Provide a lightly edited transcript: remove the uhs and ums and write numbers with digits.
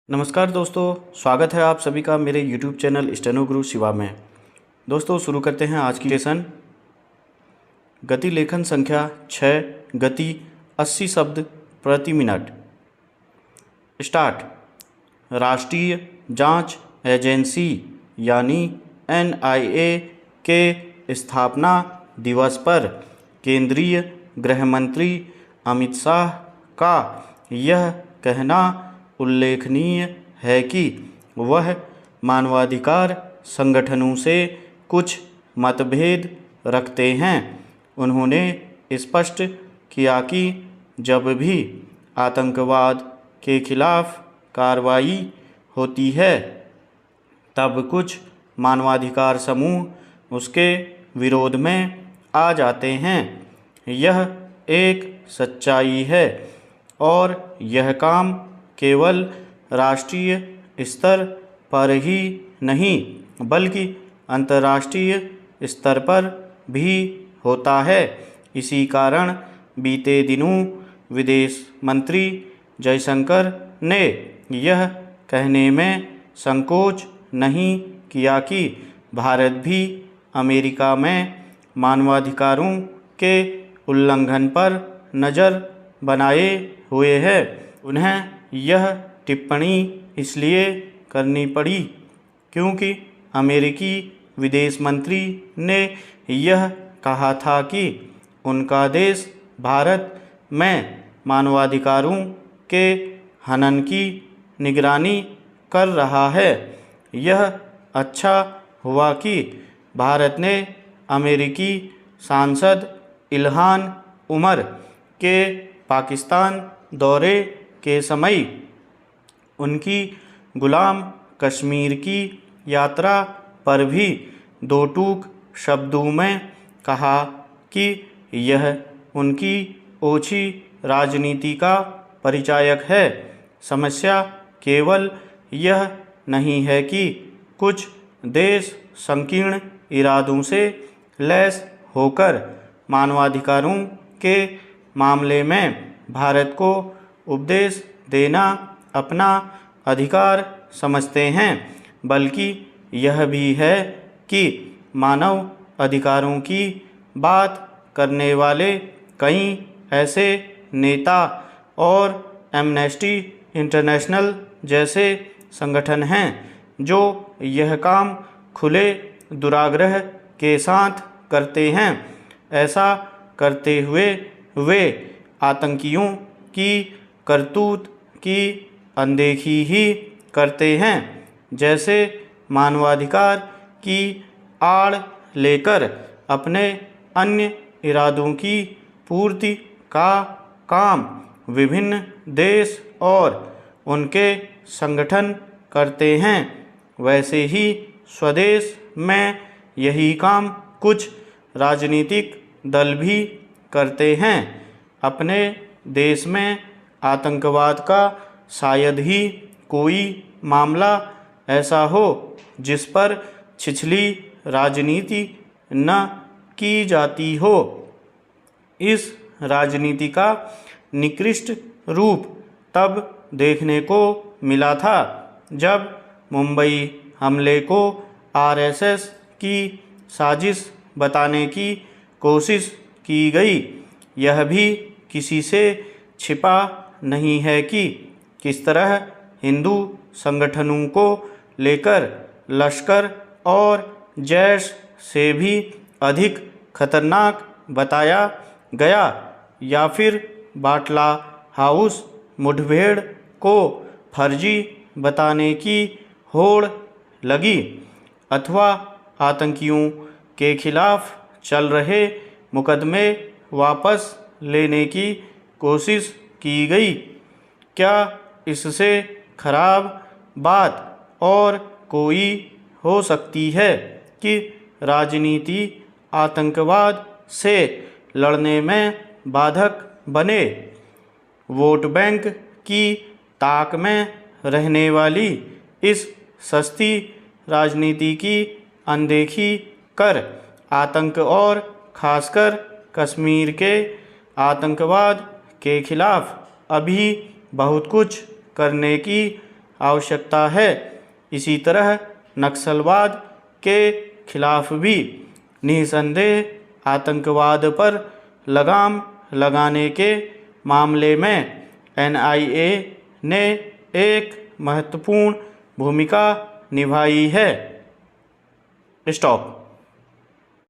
नमस्कार दोस्तों, स्वागत है आप सभी का मेरे YouTube चैनल स्टेनो गुरु शिवा में। दोस्तों शुरू करते हैं आज की सेशन। गति लेखन संख्या 6, गति 80 शब्द प्रति मिनट। स्टार्ट। राष्ट्रीय जांच एजेंसी यानी NIA के स्थापना दिवस पर केंद्रीय गृह मंत्री अमित शाह का यह कहना उल्लेखनीय है कि वह मानवाधिकार संगठनों से कुछ मतभेद रखते हैं। उन्होंने स्पष्ट किया कि जब भी आतंकवाद के खिलाफ कार्रवाई होती है तब कुछ मानवाधिकार समूह उसके विरोध में आ जाते हैं। यह एक सच्चाई है और यह काम केवल राष्ट्रीय स्तर पर ही नहीं बल्कि अंतर्राष्ट्रीय स्तर पर भी होता है। इसी कारण बीते दिनों विदेश मंत्री जयशंकर ने यह कहने में संकोच नहीं किया कि भारत भी अमेरिका में मानवाधिकारों के उल्लंघन पर नज़र बनाए हुए है। उन्हें यह टिप्पणी इसलिए करनी पड़ी क्योंकि अमेरिकी विदेश मंत्री ने यह कहा था कि उनका देश भारत में मानवाधिकारों के हनन की निगरानी कर रहा है। यह अच्छा हुआ कि भारत ने अमेरिकी सांसद इल्हान उमर के पाकिस्तान दौरे के समय उनकी गुलाम कश्मीर की यात्रा पर भी दो टूक शब्दों में कहा कि यह उनकी ओछी राजनीति का परिचायक है। समस्या केवल यह नहीं है कि कुछ देश संकीर्ण इरादों से लैस होकर मानवाधिकारों के मामले में भारत को उपदेश देना अपना अधिकार समझते हैं, बल्कि यह भी है कि मानव अधिकारों की बात करने वाले कई ऐसे नेता और एमनेस्टी इंटरनेशनल जैसे संगठन हैं जो यह काम खुले दुराग्रह के साथ करते हैं। ऐसा करते हुए वे आतंकियों की करतूत की अनदेखी ही करते हैं। जैसे मानवाधिकार की आड़ लेकर अपने अन्य इरादों की पूर्ति का काम विभिन्न देश और उनके संगठन करते हैं, वैसे ही स्वदेश में यही काम कुछ राजनीतिक दल भी करते हैं। अपने देश में आतंकवाद का शायद ही कोई मामला ऐसा हो जिस पर छिछली राजनीति न की जाती हो। इस राजनीति का निकृष्ट रूप तब देखने को मिला था जब मुंबई हमले को RSS की साजिश बताने की कोशिश की गई। यह भी किसी से छिपा नहीं है कि किस तरह हिंदू संगठनों को लेकर लश्कर और जैश से भी अधिक खतरनाक बताया गया, या फिर बाटला हाउस मुठभेड़ को फर्जी बताने की होड़ लगी, अथवा आतंकियों के खिलाफ चल रहे मुकदमे वापस लेने की कोशिश की गई। क्या इससे खराब बात और कोई हो सकती है कि राजनीति आतंकवाद से लड़ने में बाधक बने? वोट बैंक की ताक में रहने वाली इस सस्ती राजनीति की अनदेखी कर आतंक और खासकर कश्मीर के आतंकवाद के खिलाफ अभी बहुत कुछ करने की आवश्यकता है। इसी तरह नक्सलवाद के खिलाफ भी निसंदेह आतंकवाद पर लगाम लगाने के मामले में NIA ने एक महत्वपूर्ण भूमिका निभाई है। स्टॉप।